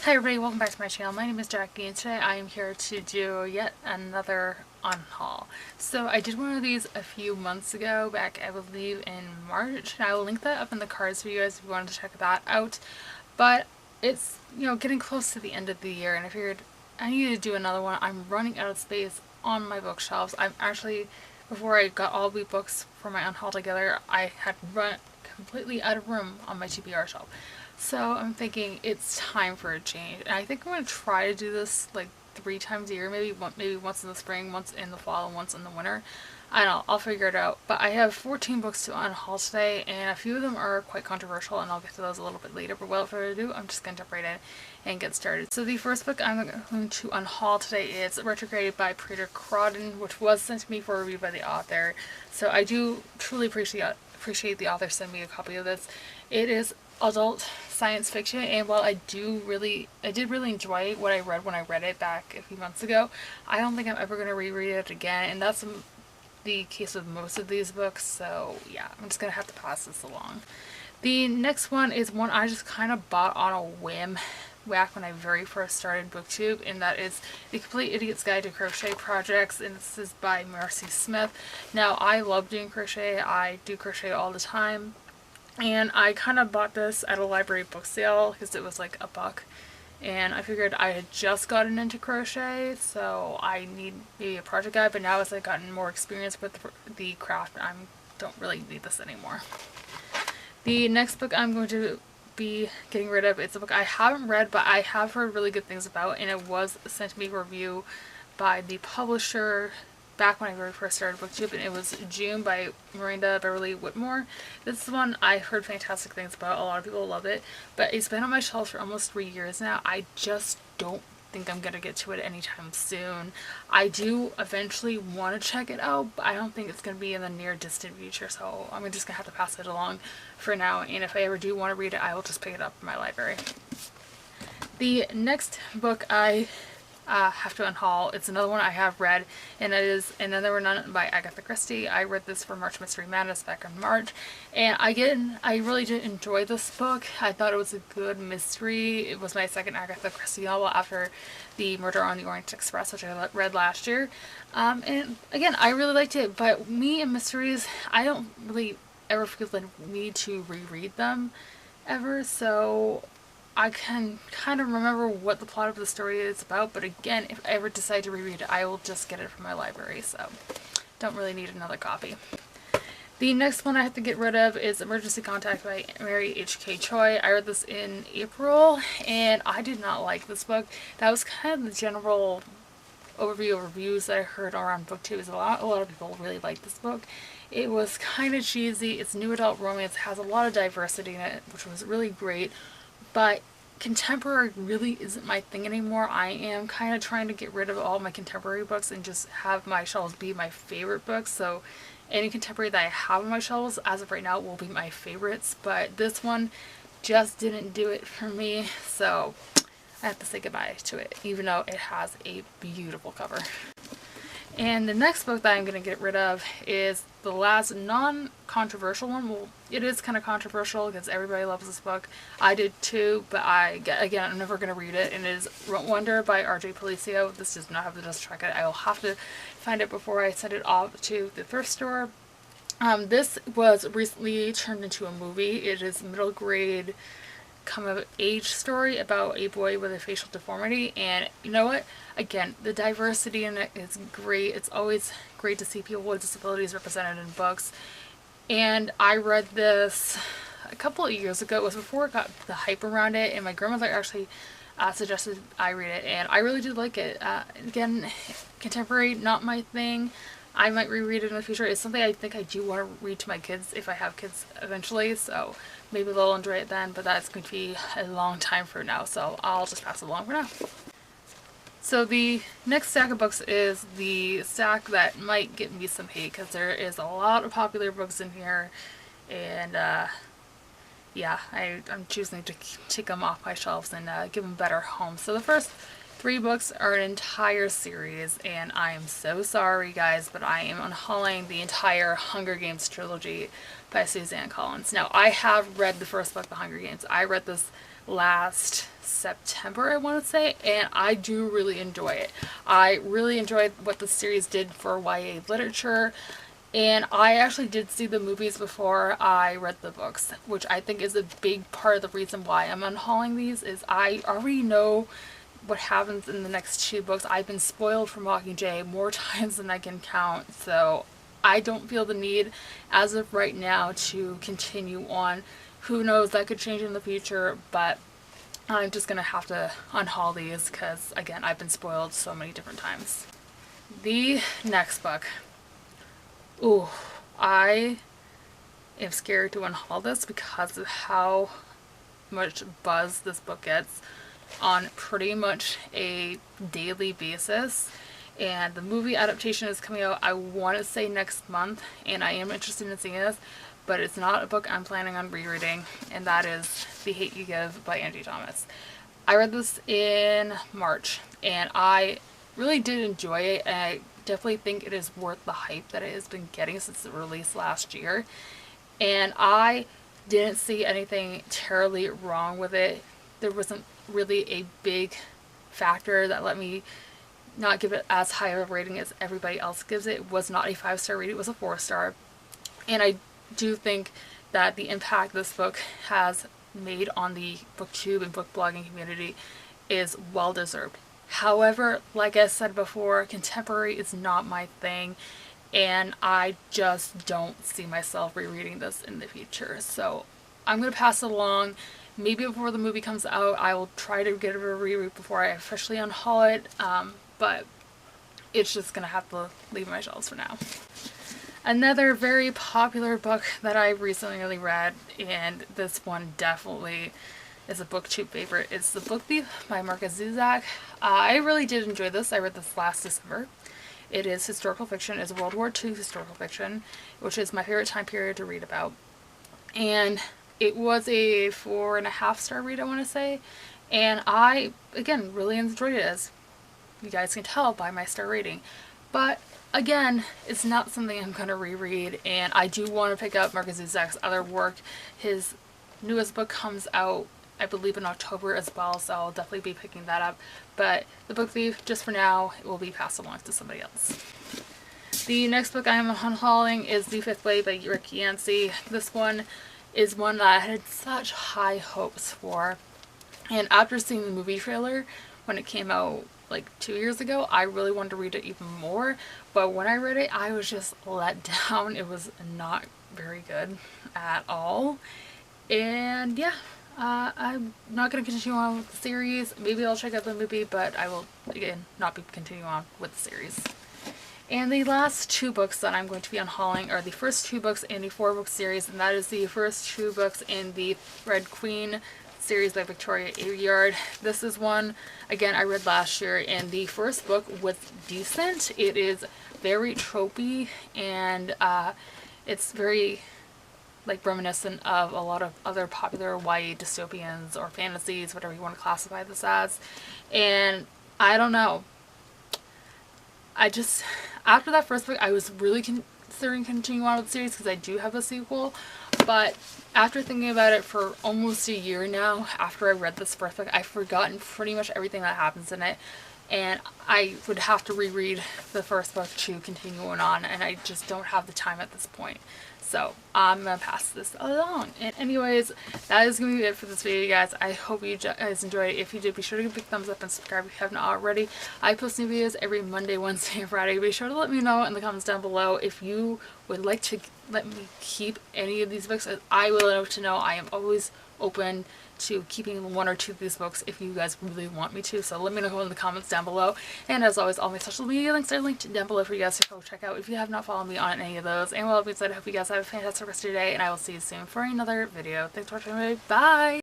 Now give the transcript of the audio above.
Hi everybody, welcome back to my channel. My name is Jackie and today I am here to do yet another unhaul. So I did one of these a few months ago, back I believe in March, and I will link that up in the cards for you guys if you wanted to check that out. But it's, getting close to the end of the year and I figured I need to do another one. I'm running out of space on my bookshelves. I'm actually, before I got all the books for my unhaul together, I had run completely out of room on my TBR shelf. So I'm thinking it's time for a change. And I think I'm going to try to do this like 3 times a year, maybe once in the spring, once in the fall, and once in the winter. I don't know, I'll figure it out. But I have 14 books to unhaul today, and a few of them are quite controversial, and I'll get to those a little bit later. But without further ado, I'm just going to jump right in and get started. So the first book I'm going to unhaul today is Retrograde by Peter Crawdon, which was sent to me for review by the author. So I do truly appreciate the author sending me a copy of this. It is adult science fiction, and while I did really enjoy what I read when I read it back a few months ago, I don't think I'm ever going to reread it again, and that's the case with most of these books, so yeah, I'm just going to have to pass this along. The next one is one I just kind of bought on a whim back when I very first started BookTube, and that is The Complete Idiot's Guide to Crochet Projects, and this is by Marcy Smith. Now, I love doing crochet. I do crochet all the time. And I kind of bought this at a library book sale because it was like $1. And I figured I had just gotten into crochet, so I need maybe a project guide. But now as I've gotten more experience with the craft, I don't really need this anymore. The next book I'm going to be getting rid of, it's a book I haven't read, but I have heard really good things about. And it was sent to me for review by the publisher back when I very first started BookTube, and it was June by Miranda Beverly Whitmore. This is one I heard fantastic things about. A lot of people love it, but it's been on my shelf for almost 3 years now. I just don't think I'm gonna get to it anytime soon. I do eventually want to check it out, but I don't think it's gonna be in the near distant future, so I'm just gonna have to pass it along for now, and if I ever do want to read it, I will just pick it up in my library. The next book I have to unhaul. It's another one I have read, and it is Another Were None by Agatha Christie. I read this for March Mystery Madness back in March, and I really did enjoy this book. I thought it was a good mystery. It was my second Agatha Christie novel after The Murder on the Orient Express, which I read last year. And again, I really liked it, but me and mysteries, I don't really ever feel the need to reread them ever, so I can kind of remember what the plot of the story is about, but again, if I ever decide to reread it, I will just get it from my library, so don't really need another copy. The next one I have to get rid of is Emergency Contact by Mary H.K. Choi. I read this in April, and I did not like this book. That was kind of the general overview of reviews that I heard around BookTube. A lot of people really liked this book. It was kind of cheesy. It's new adult romance. It has a lot of diversity in it, which was really great. But contemporary really isn't my thing anymore. I am kind of trying to get rid of all my contemporary books and just have my shelves be my favorite books. So any contemporary that I have on my shelves as of right now will be my favorites. But this one just didn't do it for me. So I have to say goodbye to it, even though it has a beautiful cover. And the next book that I'm going to get rid of is the last non-controversial one. Well, it is kind of controversial because everybody loves this book. I did too, but I'm never going to read it. And it is Wonder by R.J. Palacio. This does not have the Just Track It. I will have to find it before I send it off to the thrift store. This was recently turned into a movie. It is middle grade come-of-age story about a boy with a facial deformity, and you know what? Again, the diversity in it is great. It's always great to see people with disabilities represented in books, and I read this a couple of years ago. It was before it got the hype around it, and my grandmother actually suggested I read it, and I really did like it. Again, contemporary, not my thing. I might reread it in the future. It's something I think I do want to read to my kids if I have kids eventually, so maybe they'll enjoy it then, but that's going to be a long time from now, so I'll just pass it along for now. So the next stack of books is the stack that might get me some hate because there is a lot of popular books in here, and yeah, I'm choosing to take them off my shelves and give them better homes. So the first 3 books are an entire series, and I am so sorry guys, but I am unhauling the entire Hunger Games trilogy by Suzanne Collins. Now, I have read the first book, The Hunger Games. I read this last September, I want to say, and I do really enjoy it. I really enjoyed what the series did for YA literature, and I actually did see the movies before I read the books, which I think is a big part of the reason why I'm unhauling these, is I already know what happens in the next two books. I've been spoiled for Mockingjay more times than I can count, so I don't feel the need as of right now to continue on. Who knows, that could change in the future, but I'm just gonna have to unhaul these because, again, I've been spoiled so many different times. The next book. Ooh, I am scared to unhaul this because of how much buzz this book gets on pretty much a daily basis. And the movie adaptation is coming out, I want to say next month, and I am interested in seeing this, but it's not a book I'm planning on rereading, and that is The Hate You Give by Angie Thomas. I read this in March, and I really did enjoy it, and I definitely think it is worth the hype that it has been getting since it released last year. And I didn't see anything terribly wrong with it. There wasn't really a big factor that let me not give it as high of a rating as everybody else gives it. It was not a 5-star rating, it was a 4-star. And I do think that the impact this book has made on the booktube and book blogging community is well deserved. However, like I said before, contemporary is not my thing, and I just don't see myself rereading this in the future. So I'm going to pass it along. Maybe before the movie comes out, I will try to get a reread before I officially unhaul it, but it's just going to have to leave my shelves for now. Another very popular book that I recently read, and this one definitely is a booktube favorite, is The Book Thief by Marcus Zuzak. I really did enjoy this. I read this last December. It is historical fiction. It's World War II historical fiction, which is my favorite time period to read about. And it was a 4.5-star read, I want to say. And I, again, really enjoyed it, as you guys can tell by my star rating. But again, it's not something I'm going to reread, and I do want to pick up Marcus Zuzak's other work. His newest book comes out, I believe, in October as well, so I'll definitely be picking that up. But The Book Thief, just for now, it will be passed along to somebody else. The next book I am unhauling is The Fifth Way by Rick Yancey. This one is one that I had such high hopes for, and after seeing the movie trailer when it came out like 2 years ago, I really wanted to read it even more, but when I read it, I was just let down. It was not very good at all, and yeah, I'm not going to continue on with the series. Maybe I'll check out the movie, but I will, again, not be continuing on with the series. And the last two books that I'm going to be unhauling are the first two books in the 4-book series, and that is the first two books in the Red Queen series by Victoria Aveyard. This is one, again, I read last year, and the first book was decent. It is very tropey, and it's very like reminiscent of a lot of other popular YA dystopians or fantasies, whatever you want to classify this as. And I don't know, I just, after that first book, I was really considering continuing on with the series because I do have a sequel, but after thinking about it for almost a year now, after I read this first book, I've forgotten pretty much everything that happens in it, and I would have to reread the first book to continue on, and I just don't have the time at this point. So I'm going to pass this along. And anyways, that is going to be it for this video, guys. I hope you guys enjoyed it. If you did, be sure to give a big thumbs up and subscribe if you haven't already. I post new videos every Monday, Wednesday, and Friday. Be sure to let me know in the comments down below if you would like to let me keep any of these books. I will love to know. I am always open to keeping one or two of these books if you guys really want me to, so let me know in the comments down below. And as always, all my social media links are linked down below for you guys to go check out if you have not followed me on any of those. And with that being said, I hope you guys have a fantastic rest of your day, and I will see you soon for another video. Thanks for watching. Bye!